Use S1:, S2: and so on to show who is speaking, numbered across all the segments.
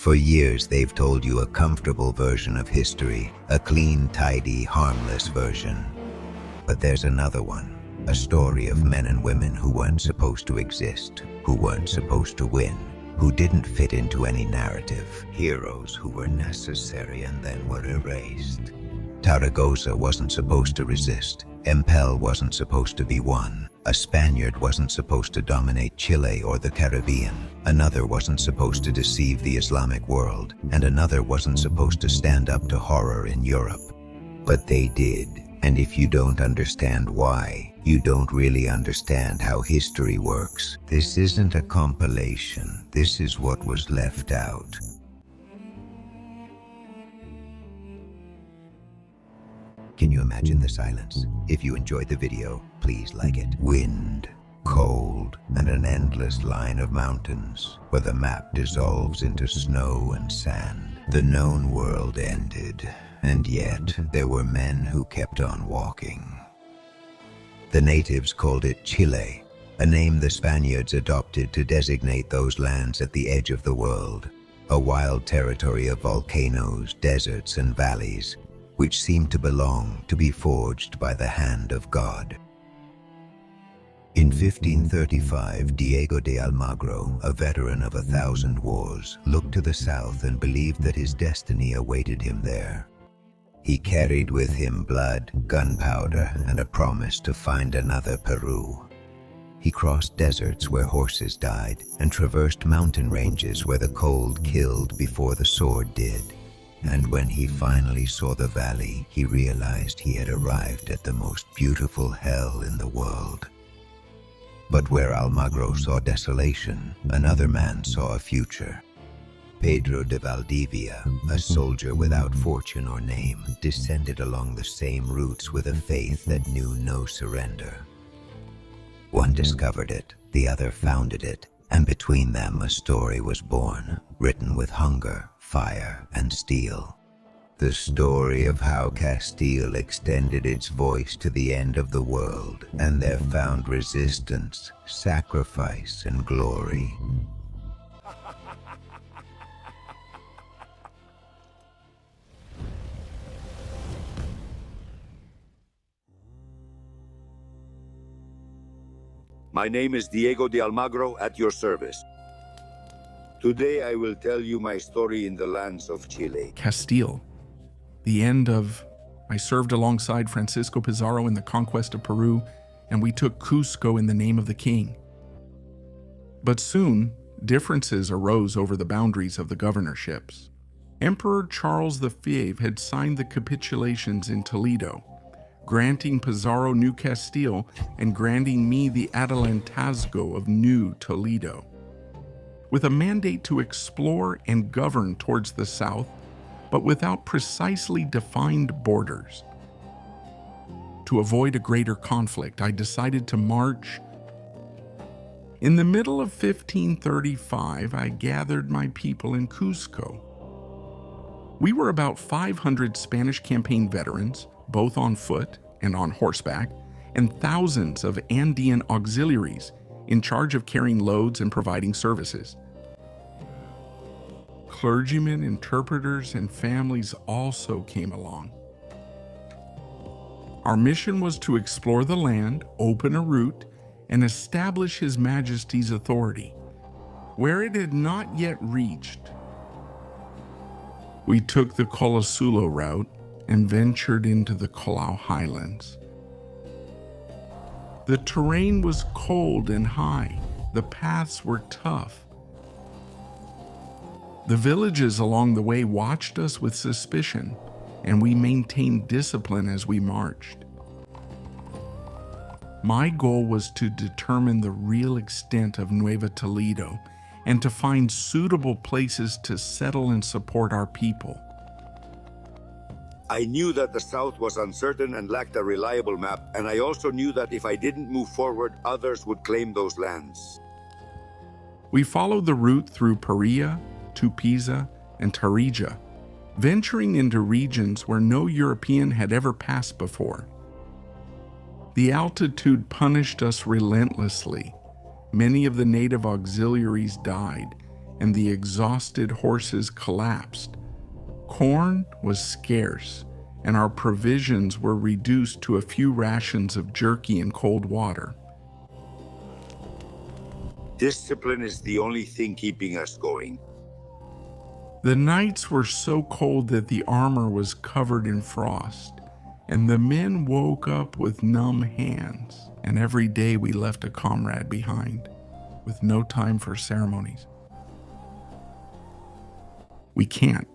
S1: For years, they've told you a comfortable version of history, a clean, tidy, harmless version. But there's another one, a story of men and women who weren't supposed to exist, who weren't supposed to win, who didn't fit into any narrative, heroes who were necessary and then were erased. Zaragoza wasn't supposed to resist, Empel wasn't supposed to be won, a Spaniard wasn't supposed to dominate Chile or the Caribbean, another wasn't supposed to deceive the Islamic world, and another wasn't supposed to stand up to horror in Europe. But they did, and if you don't understand why, you don't really understand how history works. This isn't a compilation, this is what was left out. Can you imagine the silence? If you enjoyed the video, please like it. Wind, cold, and an endless line of mountains, where the map dissolves into snow and sand. The known world ended, and yet there were men who kept on walking. The natives called it Chile, a name the Spaniards adopted to designate those lands at the edge of the world, a wild territory of volcanoes, deserts, and valleys, which seemed to belong to be forged by the hand of God. In 1535, Diego de Almagro, a veteran of 1,000 wars, looked to the south and believed that his destiny awaited him there. He carried with him blood, gunpowder, and a promise to find another Peru. He crossed deserts where horses died and traversed mountain ranges where the cold killed before the sword did. And when he finally saw the valley, he realized he had arrived at the most beautiful hell in the world. But where Almagro saw desolation, another man saw a future. Pedro de Valdivia, a soldier without fortune or name, descended along the same routes with a faith that knew no surrender. One discovered it, the other founded it, and between them a story was born, written with hunger, fire, and steel. The story of how Castile extended its voice to the end of the world, and there found resistance, sacrifice, and glory.
S2: My name is Diego de Almagro, at your service. Today I will tell you my story in the lands of Chile.
S3: Castile. The end of... I served alongside Francisco Pizarro in the conquest of Peru, and we took Cusco in the name of the king. But soon, differences arose over the boundaries of the governorships. Emperor Charles V had signed the capitulations in Toledo, granting Pizarro New Castile and granting me the Adelantazgo of New Toledo, with a mandate to explore and govern towards the south, but without precisely defined borders. To avoid a greater conflict, I decided to march. In the middle of 1535, I gathered my people in Cusco. We were about 500 Spanish campaign veterans, both on foot and on horseback, and thousands of Andean auxiliaries in charge of carrying loads and providing services. Clergymen, interpreters, and families also came along. Our mission was to explore the land, open a route, and establish His Majesty's authority, where it had not yet reached. We took the Colasulo route and ventured into the Collao Highlands. The terrain was cold and high. The paths were tough. The villages along the way watched us with suspicion, and we maintained discipline as we marched. My goal was to determine the real extent of Nueva Toledo and to find suitable places to settle and support our people.
S2: I knew that the South was uncertain and lacked a reliable map, and I also knew that if I didn't move forward, others would claim those lands.
S3: We followed the route through Paria, Tupiza, and Tarija, venturing into regions where no European had ever passed before. The altitude punished us relentlessly. Many of the native auxiliaries died, and the exhausted horses collapsed. Corn was scarce, and our provisions were reduced to a few rations of jerky and cold water.
S2: Discipline is the only thing keeping us going.
S3: The nights were so cold that the armor was covered in frost, and the men woke up with numb hands, and every day we left a comrade behind, with no time for ceremonies. We can't.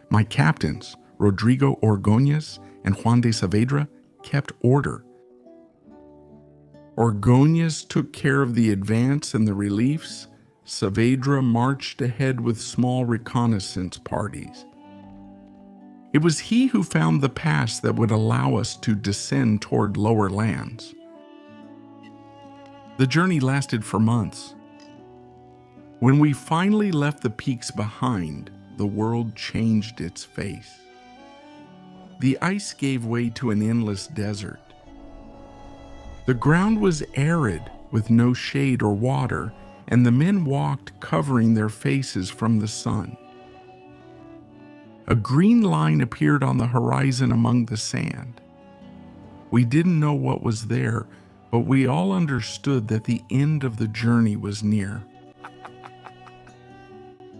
S3: My captains, Rodrigo Ordóñez and Juan de Saavedra, kept order. Ordóñez took care of the advance and the reliefs. Saavedra marched ahead with small reconnaissance parties. It was he who found the pass that would allow us to descend toward lower lands. The journey lasted for months. When we finally left the peaks behind, the world changed its face. The ice gave way to an endless desert. The ground was arid with no shade or water, and the men walked covering their faces from the sun. A green line appeared on the horizon among the sand. We didn't know what was there, but we all understood that the end of the journey was near.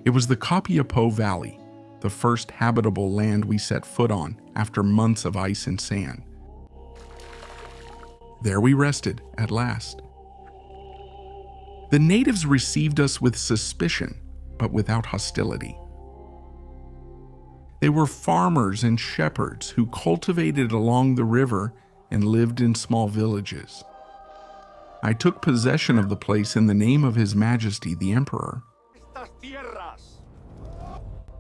S3: It was the Copiapó Valley, the first habitable land we set foot on after months of ice and sand. There we rested at last. The natives received us with suspicion, but without hostility. They were farmers and shepherds who cultivated along the river and lived in small villages. I took possession of the place in the name of His Majesty the Emperor.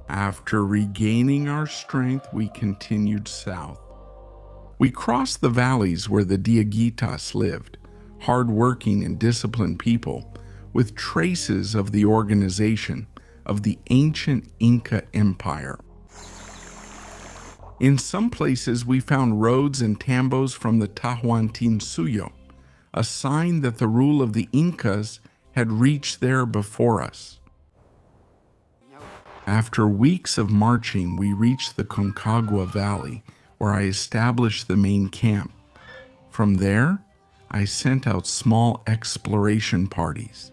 S3: After regaining our strength, we continued south. We crossed the valleys where the Dieguitas lived, hard-working and disciplined people, with traces of the organization of the ancient Inca Empire. In some places, we found roads and tambos from the Tahuantinsuyo, a sign that the rule of the Incas had reached there before us. After weeks of marching, we reached the Concagua Valley, where I established the main camp. From there, I sent out small exploration parties.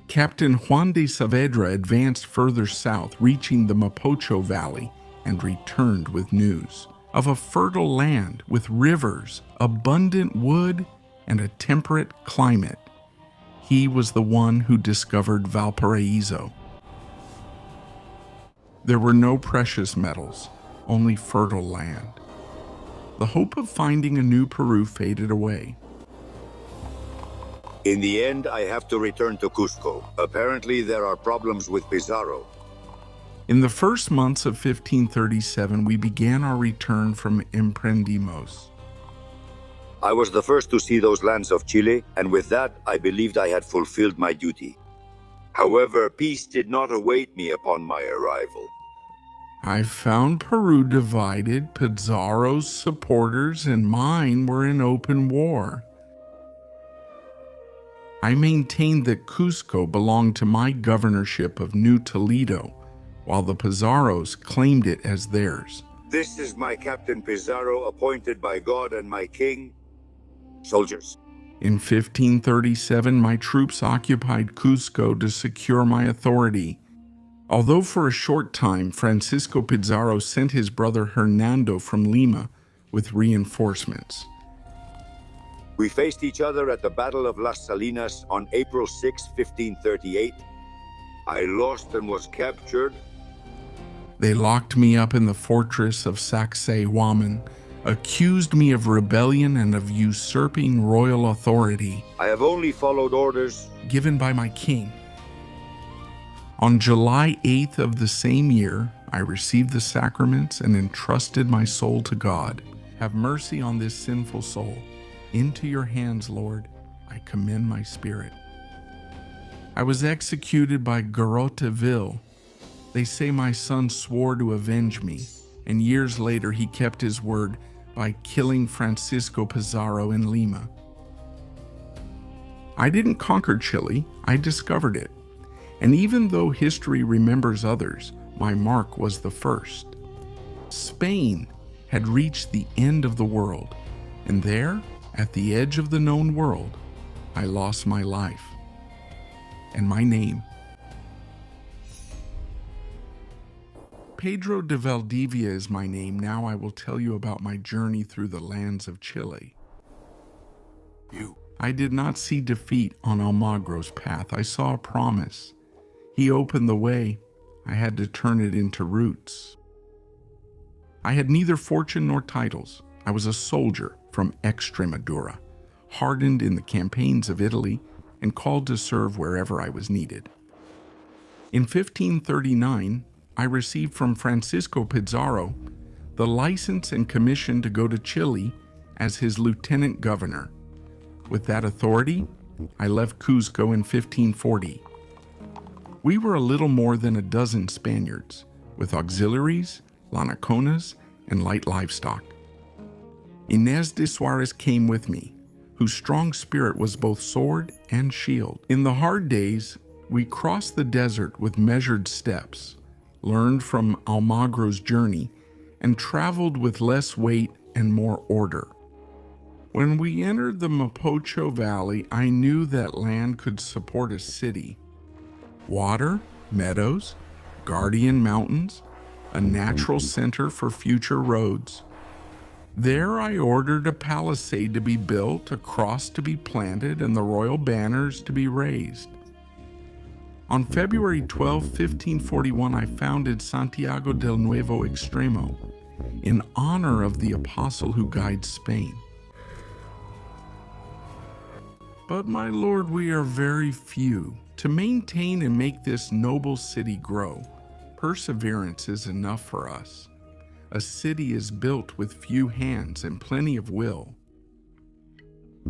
S3: Captain Juan de Saavedra advanced further south, reaching the Mapocho Valley, and returned with news of a fertile land with rivers, abundant wood, and a temperate climate. He was the one who discovered Valparaiso. There were no precious metals, only fertile land. The hope of finding a new Peru faded away.
S2: In the end, I have to return to Cusco. Apparently, there are problems with Pizarro.
S3: In the first months of 1537, we began our return from Emprendimos.
S2: I was the first to see those lands of Chile, and with that, I believed I had fulfilled my duty. However, peace did not await me upon my arrival.
S3: I found Peru divided. Pizarro's supporters and mine were in open war. I maintained that Cusco belonged to my governorship of New Toledo, while the Pizarros claimed it as theirs.
S2: This is my Captain Pizarro, appointed by God and my king. Soldiers.
S3: In 1537, my troops occupied Cusco to secure my authority. Although for a short time, Francisco Pizarro sent his brother Hernando from Lima with reinforcements.
S2: We faced each other at the Battle of Las Salinas on April 6, 1538. I lost and was captured.
S3: They locked me up in the fortress of Sacsayhuaman, accused me of rebellion and of usurping royal authority.
S2: I have only followed orders
S3: given by my king. On July 8th of the same year, I received the sacraments and entrusted my soul to God. Have mercy on this sinful soul. Into your hands, Lord, I commend my spirit. I was executed by Garroteville. They say my son swore to avenge me, and years later he kept his word by killing Francisco Pizarro in Lima. I didn't conquer Chile, I discovered it. And even though history remembers others, my mark was the first. Spain had reached the end of the world, and there, at the edge of the known world, I lost my life and my name. Pedro de Valdivia is my name. Now I will tell you about my journey through the lands of Chile. I did not see defeat on Almagro's path. I saw a promise. He opened the way. I had to turn it into roots. I had neither fortune nor titles. I was a soldier from Extremadura, hardened in the campaigns of Italy and called to serve wherever I was needed. In 1539, I received from Francisco Pizarro the license and commission to go to Chile as his lieutenant governor. With that authority, I left Cuzco in 1540. We were a little more than a dozen Spaniards, with auxiliaries, lanaconas, and light livestock. Inés de Suarez came with me, whose strong spirit was both sword and shield. In the hard days, we crossed the desert with measured steps, learned from Almagro's journey, and traveled with less weight and more order. When we entered the Mapocho Valley, I knew that land could support a city. Water, meadows, guardian mountains, a natural center for future roads. There I ordered a palisade to be built, a cross to be planted, and the royal banners to be raised. On February 12, 1541, I founded Santiago del Nuevo Extremo in honor of the apostle who guides Spain. But my lord, we are very few. To maintain and make this noble city grow, perseverance is enough for us. A city is built with few hands and plenty of will.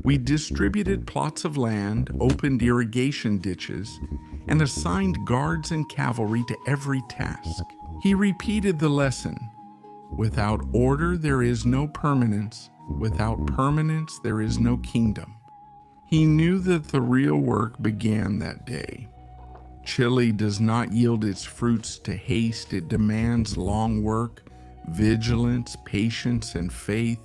S3: We distributed plots of land, opened irrigation ditches, and assigned guards and cavalry to every task. He repeated the lesson: without order there is no permanence, without permanence there is no kingdom. He knew that the real work began that day. Chile does not yield its fruits to haste. It demands long work, vigilance, patience, and faith.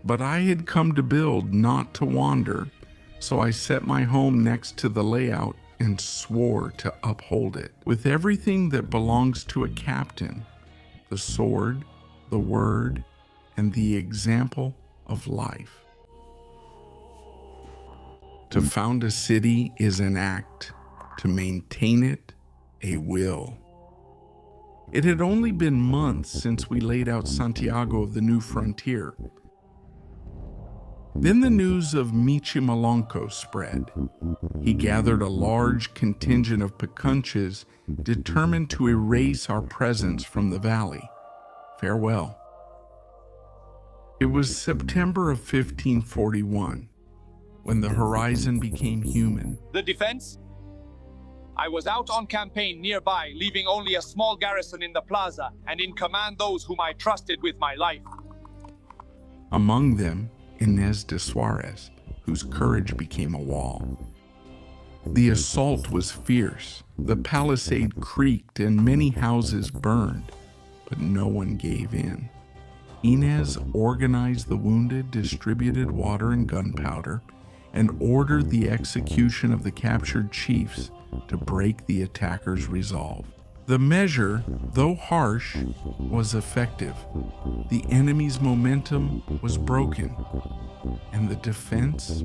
S3: But I had come to build, not to wander, so I set my home next to the layout and swore to uphold it. With everything that belongs to a captain, the sword, the word, and the example of life. To found a city is an act, to maintain it, a will. It had only been months since we laid out Santiago of the new frontier. Then the news of Michimalonco spread. He gathered a large contingent of Picunches determined to erase our presence from the valley. Farewell. It was September of 1541. When the horizon became human.
S4: The defense? I was out on campaign nearby, leaving only a small garrison in the plaza, and in command those whom I trusted with my life.
S3: Among them, Inés de Suarez, whose courage became a wall. The assault was fierce. The palisade creaked and many houses burned, but no one gave in. Inés organized the wounded, distributed water and gunpowder, and ordered the execution of the captured chiefs to break the attackers' resolve. The measure, though harsh, was effective. The enemy's momentum was broken, and the defense